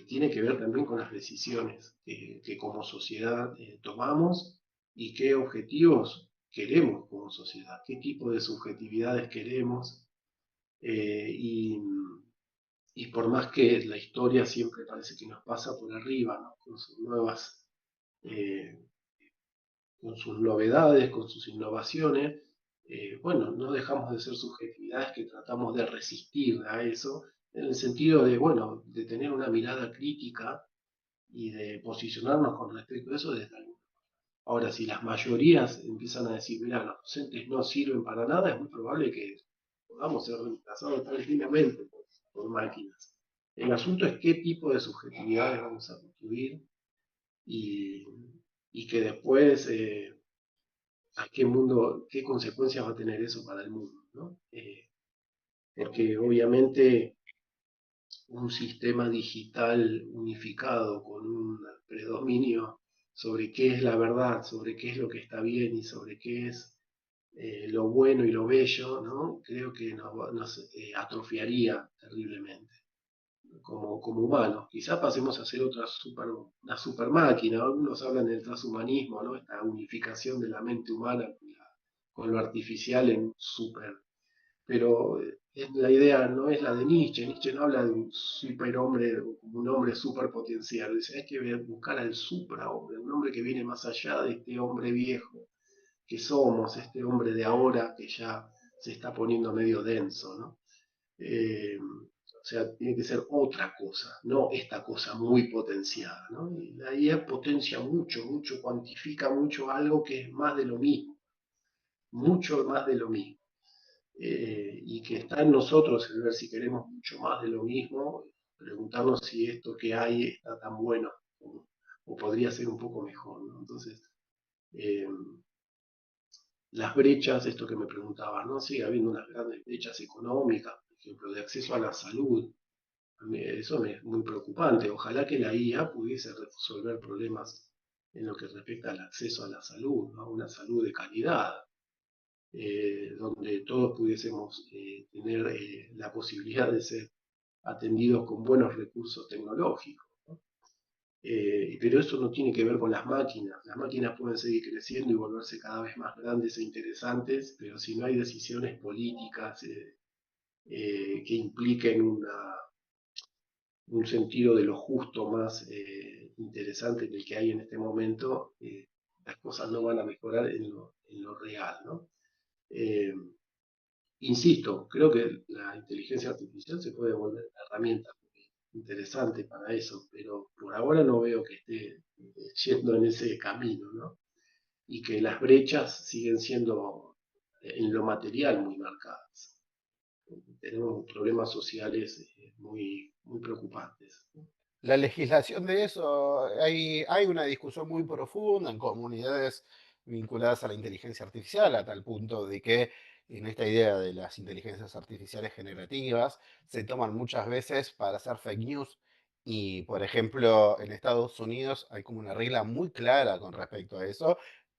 tiene que ver también con las decisiones que como sociedad tomamos y qué objetivos queremos como sociedad, qué tipo de subjetividades queremos. eh, y, y por más que la historia siempre parece que nos pasa por arriba, ¿no?, con sus nuevas, eh, con sus novedades, con sus innovaciones, bueno, no dejamos de ser subjetividades que tratamos de resistir a eso, en el sentido de, bueno, de tener una mirada crítica y de posicionarnos con respecto a eso desde algo. Ahora, si las mayorías empiezan a decir, mira, los docentes no sirven para nada, es muy probable que podamos ser reemplazados tranquilamente por máquinas. El asunto es qué tipo de subjetividades vamos a construir y, y que después a qué mundo, qué consecuencias va a tener eso para el mundo, ¿no? Porque obviamente un sistema digital unificado con un predominio sobre qué es la verdad, sobre qué es lo que está bien y sobre qué es lo bueno y lo bello, ¿no? Creo que nos atrofiaría terriblemente como humanos. Quizás pasemos a ser una super máquina. Algunos hablan del transhumanismo, ¿no? Esta unificación de la mente humana con lo artificial en super. Pero la idea no es la de Nietzsche. Nietzsche no habla de un superhombre, como un hombre superpotencial. Dice, hay que buscar al suprahombre, un hombre que viene más allá de este hombre viejo que somos, este hombre de ahora que ya se está poniendo medio denso, ¿no? O sea, tiene que ser otra cosa, no esta cosa muy potenciada, ¿no? Y la IA potencia mucho, mucho, cuantifica mucho algo que es más de lo mismo, mucho más de lo mismo. Y que está en nosotros el ver si queremos mucho más de lo mismo, preguntarnos si esto que hay está tan bueno o podría ser un poco mejor, ¿no? Entonces, eh, las brechas, esto que me preguntabas, ¿no? Sigue habiendo unas grandes brechas económicas, por ejemplo, de acceso a la salud. Eso me es muy preocupante. Ojalá que la IA pudiese resolver problemas en lo que respecta al acceso a la salud, ¿no?, a una salud de calidad, donde todos pudiésemos tener la posibilidad de ser atendidos con buenos recursos tecnológicos, ¿no? Pero eso no tiene que ver con las máquinas. Las máquinas pueden seguir creciendo y volverse cada vez más grandes e interesantes, pero si no hay decisiones políticas que impliquen un sentido de lo justo más interesante que el que hay en este momento, las cosas no van a mejorar en lo real, ¿no? Eh, Insisto, creo que la inteligencia artificial se puede volver una herramienta interesante para eso, pero por ahora no veo que esté yendo en ese camino, ¿no? y que las brechas siguen siendo en lo material muy marcadas. Tenemos problemas sociales muy preocupantes. La legislación de eso, hay una discusión muy profunda en comunidades vinculadas a la inteligencia artificial, a tal punto de que en esta idea de las inteligencias artificiales generativas se toman muchas veces para hacer fake news. Y, por ejemplo, en Estados Unidos hay como una regla muy clara con respecto a eso.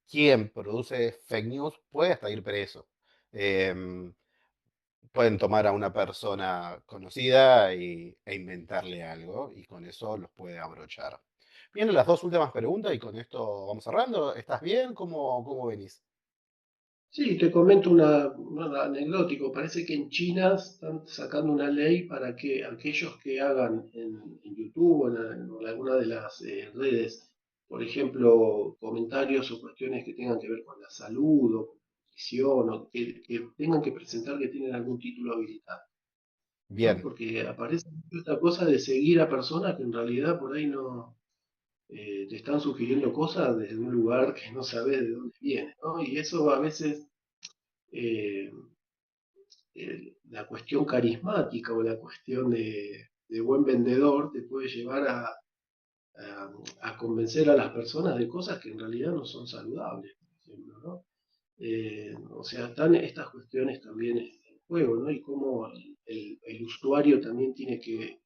Quien produce fake news puede hasta ir preso. Em, Pueden tomar a una persona conocida e inventarle algo y con eso los puede abrochar. Vienen las dos últimas preguntas y con esto vamos cerrando. ¿Estás bien? ¿Cómo venís? Sí, te comento una anecdótico. Parece que en China están sacando una ley para que aquellos que hagan en YouTube o en alguna de las redes, por ejemplo, comentarios o cuestiones que tengan que ver con la salud o con nutrición, o que tengan que presentar que tienen algún título habilitado, ¿no? Bien. Porque aparece esta cosa de seguir a personas que en realidad por ahí no te están sugiriendo cosas desde un lugar que no sabes de dónde viene, ¿no? Y eso a veces eh, la cuestión carismática o la cuestión de buen vendedor te puede llevar a convencer a las personas de cosas que en realidad no son saludables, por ejemplo, ¿no? O sea, están estas cuestiones también en juego, ¿no? Y cómo el usuario también tiene que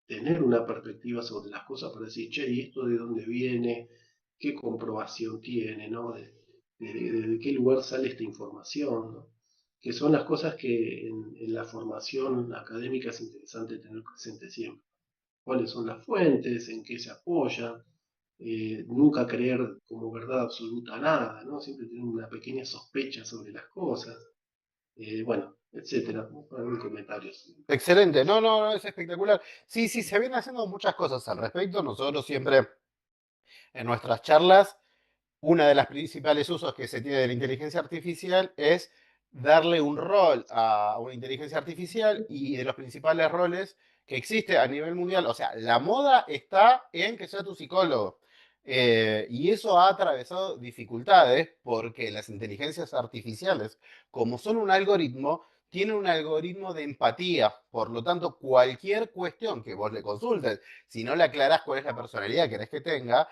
tener una perspectiva sobre las cosas para decir, che, ¿y esto de dónde viene? ¿Qué comprobación tiene? ¿No? De qué lugar sale esta información, ¿no? Que son las cosas que en la formación académica es interesante tener presente siempre. ¿Cuáles son las fuentes? ¿En qué se apoyan? Nunca creer como verdad absoluta nada, ¿no? Siempre tener una pequeña sospecha sobre las cosas. Bueno, etcétera. ¿No? Algún comentario Excelente. No, no, no, es espectacular. Sí, sí, se vienen haciendo muchas cosas al respecto. Nosotros siempre en nuestras charlas una de las principales usos que se tiene de la inteligencia artificial es darle un rol a una inteligencia artificial y de los principales roles que existe a nivel mundial. O sea, la moda está en que sea tu psicólogo. Y eso ha atravesado dificultades porque las inteligencias artificiales, como son un algoritmo, tienen un algoritmo de empatía. Por lo tanto, cualquier cuestión que vos le consultes, si no le aclarás cuál es la personalidad que querés que tenga,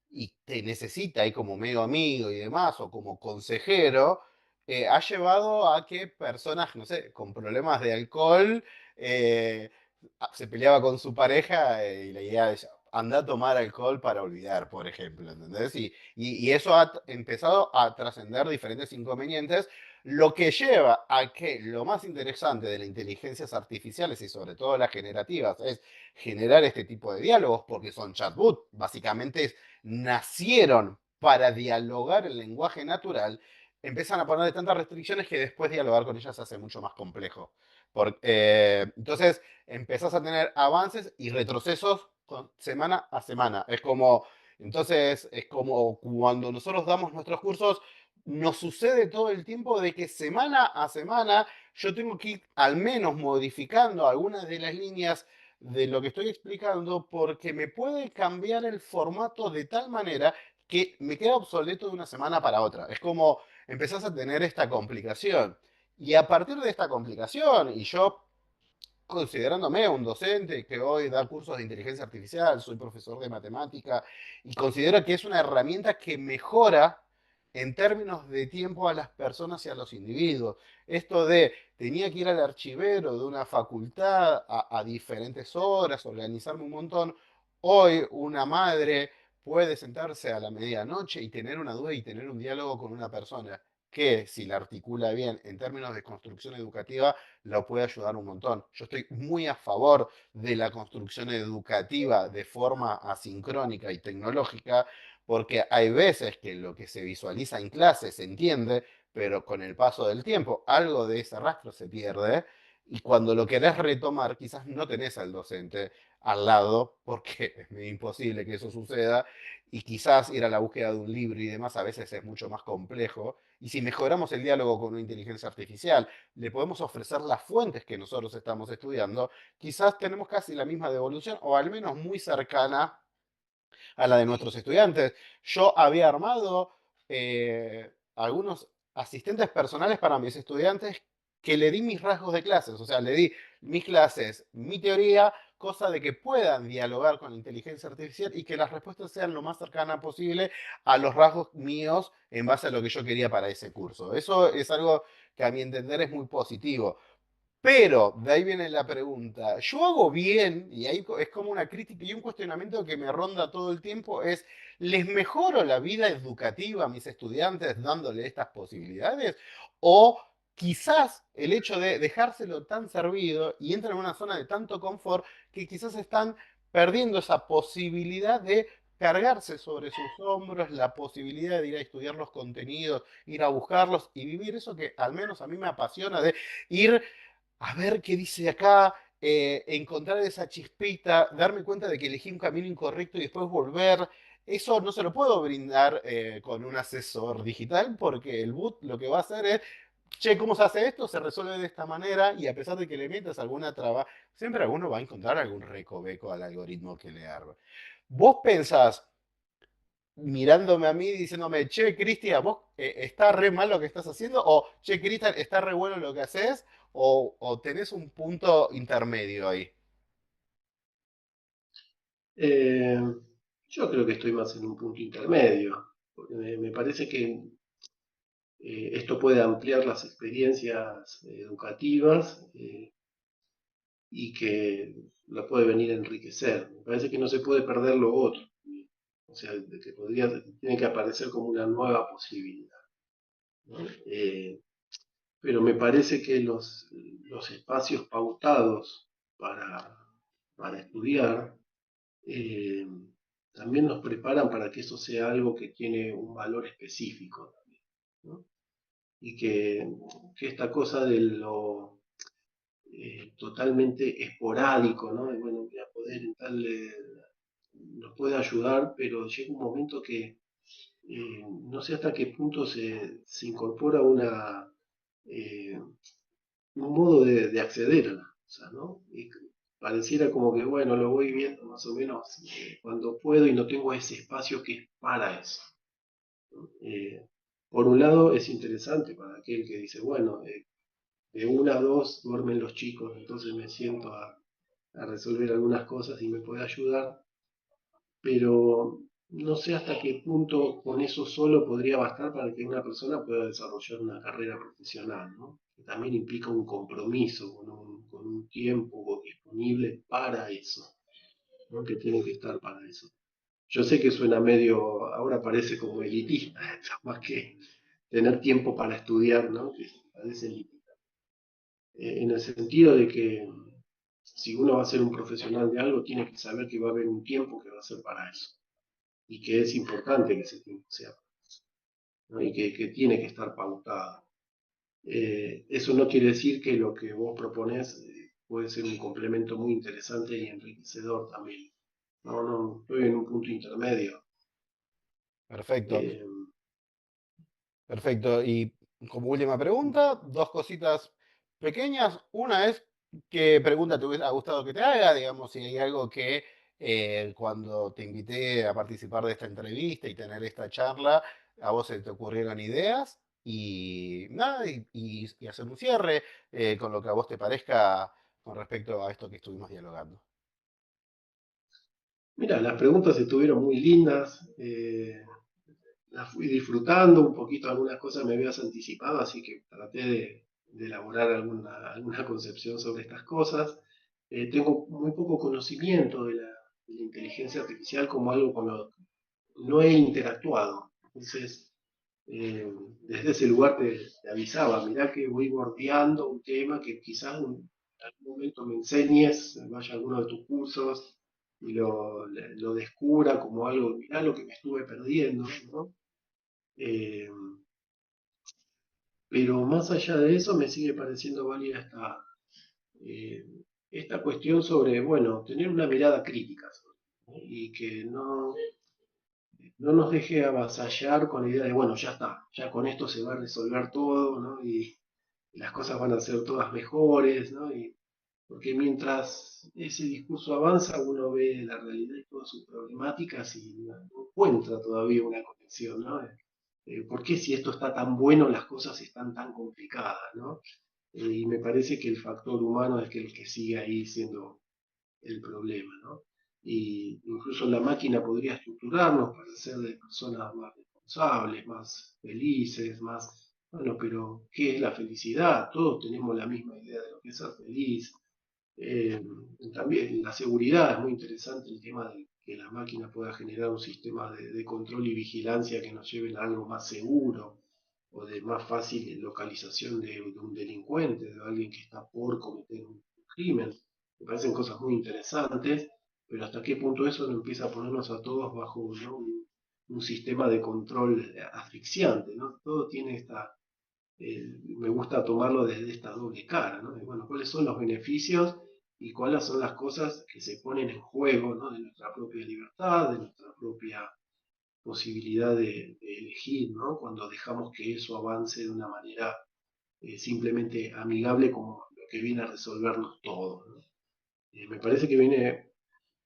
y te necesita ahí como medio amigo y demás, o como consejero, ha llevado a que personas, no sé, con problemas de alcohol, eh, se peleaba con su pareja y la idea es, anda a tomar alcohol para olvidar, por ejemplo, ¿entendés? Y eso ha empezado a trascender diferentes inconvenientes, lo que lleva a que lo más interesante de las inteligencias artificiales y sobre todo las generativas es generar este tipo de diálogos porque son chatbots, básicamente nacieron para dialogar el lenguaje natural, empiezan a ponerle tantas restricciones que después dialogar con ellas se hace mucho más complejo. Entonces empezás a tener avances y retrocesos semana a semana. Entonces es como cuando nosotros damos nuestros cursos, nos sucede todo el tiempo de que semana a semana yo tengo que ir al menos modificando algunas de las líneas de lo que estoy explicando porque me puede cambiar el formato de tal manera que me queda obsoleto de una semana para otra. Es como empezás a tener esta complicación. Y a partir de esta complicación, y yo considerándome un docente que hoy da cursos de inteligencia artificial, soy profesor de matemática y considero que es una herramienta que mejora en términos de tiempo a las personas y a los individuos. Esto de tenía que ir al archivero de una facultad a diferentes horas, organizarme un montón. Hoy una madre puede sentarse a la medianoche y tener una duda y tener un diálogo con una persona que si la articula bien en términos de construcción educativa, lo puede ayudar un montón. Yo estoy muy a favor de la construcción educativa de forma asincrónica y tecnológica, porque hay veces que lo que se visualiza en clase se entiende, pero con el paso del tiempo algo de ese rastro se pierde. Y cuando lo querés retomar, quizás no tenés al docente al lado, porque es medio imposible que eso suceda, y quizás ir a la búsqueda de un libro y demás a veces es mucho más complejo. Y si mejoramos el diálogo con una inteligencia artificial, le podemos ofrecer las fuentes que nosotros estamos estudiando, quizás tenemos casi la misma devolución o al menos muy cercana a la de nuestros estudiantes. Yo había armado algunos asistentes personales para mis estudiantes que le di mis rasgos de clases, o sea, le di mis clases, mi teoría, cosa de que puedan dialogar con la inteligencia artificial y que las respuestas sean lo más cercanas posible a los rasgos míos en base a lo que yo quería para ese curso. Eso es algo que a mi entender es muy positivo. Pero, de ahí viene la pregunta, ¿yo hago bien? Y ahí es como una crítica y un cuestionamiento que me ronda todo el tiempo, es, ¿les mejoro la vida educativa a mis estudiantes dándole estas posibilidades? ¿O quizás el hecho de dejárselo tan servido y entran en una zona de tanto confort que quizás están perdiendo esa posibilidad de cargarse sobre sus hombros la posibilidad de ir a estudiar los contenidos, ir a buscarlos y vivir eso que al menos a mí me apasiona de ir a ver qué dice acá, encontrar esa chispita, darme cuenta de que elegí un camino incorrecto y después volver? Eso no se lo puedo brindar con un asesor digital porque el boot lo que va a hacer es, che, ¿cómo se hace esto? Se resuelve de esta manera y a pesar de que le metas alguna traba, siempre alguno va a encontrar algún recoveco al algoritmo que le arme. ¿Vos pensás mirándome a mí diciéndome, che, Cristian, vos está re mal lo que estás haciendo? O, che, Cristian, está re bueno lo que haces? O tenés un punto intermedio ahí? Eh, yo creo que estoy más en un punto intermedio. Porque me parece que esto puede ampliar las experiencias educativas y que la puede venir a enriquecer. Me parece que no se puede perder lo otro. O sea, de que tiene que aparecer como una nueva posibilidad, ¿no? Pero me parece que los espacios pautados para, para estudiar eh, también nos preparan para que eso sea algo que tiene un valor específico también, ¿no? Y que esta cosa de lo totalmente esporádico, ¿no? De, bueno, voy a poder darle, nos puede ayudar, pero llega un momento que no sé hasta qué punto se incorpora eh, un modo de acceder a las cosas, ¿no? Y pareciera como que, bueno, lo voy viendo más o menos cuando puedo y no tengo ese espacio que es para eso, ¿no? Por un lado es interesante para aquel que dice, bueno, de una a dos duermen los chicos, entonces me siento a resolver algunas cosas y me puede ayudar, pero no sé hasta qué punto con eso solo podría bastar para que una persona pueda desarrollar una carrera profesional, ¿no? Que también implica un compromiso con un tiempo disponible para eso, ¿no? Que tiene que estar para eso. Yo sé que suena medio, ahora parece como elitista, más que tener tiempo para estudiar, ¿no? Que parece elitista. En el sentido de que si uno va a ser un profesional de algo, tiene que saber que va a haber un tiempo que va a ser para eso y que es importante que ese tiempo sea, ¿no? Y que tiene que estar pautado. Eso no quiere decir que lo que vos propones puede ser un complemento muy interesante y enriquecedor también. No, no, estoy en un punto intermedio. Perfecto. Eh, Perfecto. Y como última pregunta, dos cositas pequeñas. Una es, ¿qué pregunta te hubiera gustado que te haga? Digamos, si hay algo que cuando te invité a participar de esta entrevista y tener esta charla, a vos se te ocurrieron ideas. Y nada, y hacer un cierre con lo que a vos te parezca con respecto a esto que estuvimos dialogando. Mira, las preguntas estuvieron muy lindas. Las fui disfrutando un poquito, algunas cosas me habías anticipado, así que traté de elaborar alguna concepción sobre estas cosas. Tengo muy poco conocimiento de la inteligencia artificial como algo con lo que no he interactuado. Entonces, eh, desde ese lugar te avisaba, mirá que voy bordeando un tema que quizás en algún momento me enseñes, vaya a alguno de tus cursos y lo descubra como algo, mirá lo que me estuve perdiendo, ¿no? Eh, pero más allá de eso me sigue pareciendo válida eh, esta cuestión sobre, bueno, tener una mirada crítica ¿no? Y que no nos deje avasallar con la idea de, bueno, ya está, ya con esto se va a resolver todo, ¿no? Y las cosas van a ser todas mejores, ¿no? Porque mientras ese discurso avanza, uno ve la realidad y todas sus problemáticas y no encuentra todavía una conexión, ¿no? ¿por qué si esto está tan bueno las cosas están tan complicadas, ¿no? Y me parece que el factor humano es que el que sigue ahí siendo el problema, ¿no? Y incluso la máquina podría estructurarnos para ser de personas más responsables, más felices, más... Bueno, pero ¿qué es la felicidad? Todos tenemos la misma idea de lo que es ser feliz. Eh, También la seguridad es muy interesante, el tema de que la máquina pueda generar un sistema de control y vigilancia que nos lleven a algo más seguro o de más fácil localización de un delincuente, de alguien que está por cometer un crimen. Me parecen cosas muy interesantes, pero hasta qué punto eso no empieza a ponernos a todos bajo, ¿no? Un sistema de control asfixiante, ¿no? Todo tiene me gusta tomarlo desde esta doble cara, ¿no? Bueno, ¿cuáles son los beneficios y cuáles son las cosas que se ponen en juego, ¿no? De nuestra propia libertad, de nuestra propia posibilidad de elegir, ¿no? Cuando dejamos que eso avance de una manera simplemente amigable como lo que viene a resolvernos todo, ¿no? Me parece que viene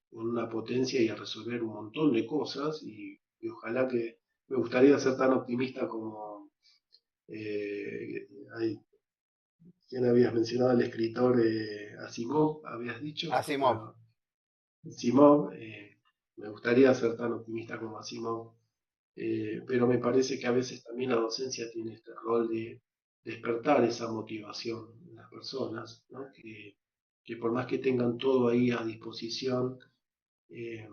con una potencia y a resolver un montón de cosas y ojalá que me gustaría ser tan optimista como eh, hay, ¿quién habías mencionado? El escritor Asimov, habías dicho. Asimov. Bueno, Asimov, me gustaría ser tan optimista como Asimov, pero me parece que a veces también la docencia tiene este rol de despertar esa motivación en las personas, ¿no? Que por más que tengan todo ahí a disposición, eh,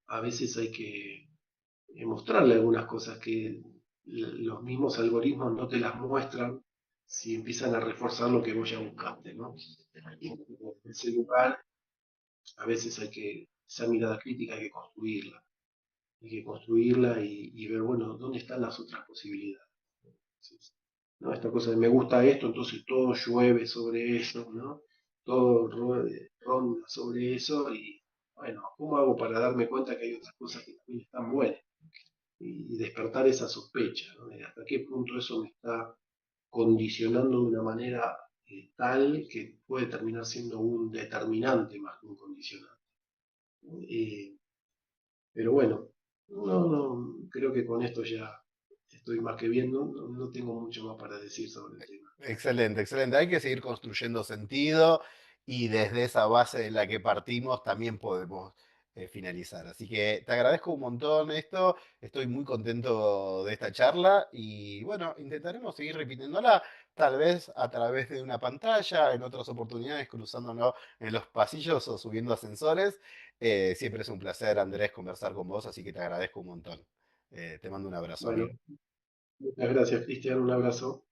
a veces hay que mostrarle algunas cosas que los mismos algoritmos no te las muestran si empiezan a reforzar lo que vos ya buscaste, ¿no? Y en ese lugar, a veces esa mirada crítica hay que construirla y ver, bueno, ¿dónde están las otras posibilidades? Entonces, ¿no? Esta cosa de me gusta esto, entonces todo llueve sobre eso, ¿no? Todo ronda sobre eso y, bueno, ¿cómo hago para darme cuenta que hay otras cosas que también están buenas? Y despertar esa sospecha, ¿no? De hasta qué punto eso me está condicionando de una manera tal que puede terminar siendo un determinante más que un condicionante. Eh, pero bueno, creo que con esto ya estoy más que bien, no tengo mucho más para decir sobre el tema. Excelente, excelente. Hay que seguir construyendo sentido y desde esa base de la que partimos también podemos finalizar. Así que te agradezco un montón esto. Estoy muy contento de esta charla y bueno, intentaremos seguir repitiéndola, tal vez a través de una pantalla, en otras oportunidades cruzándonos en los pasillos o subiendo ascensores. Siempre es un placer, Andrés, conversar con vos, así que te agradezco un montón. Te mando un abrazo, Bueno, amigo. muchas gracias, Cristian, un abrazo.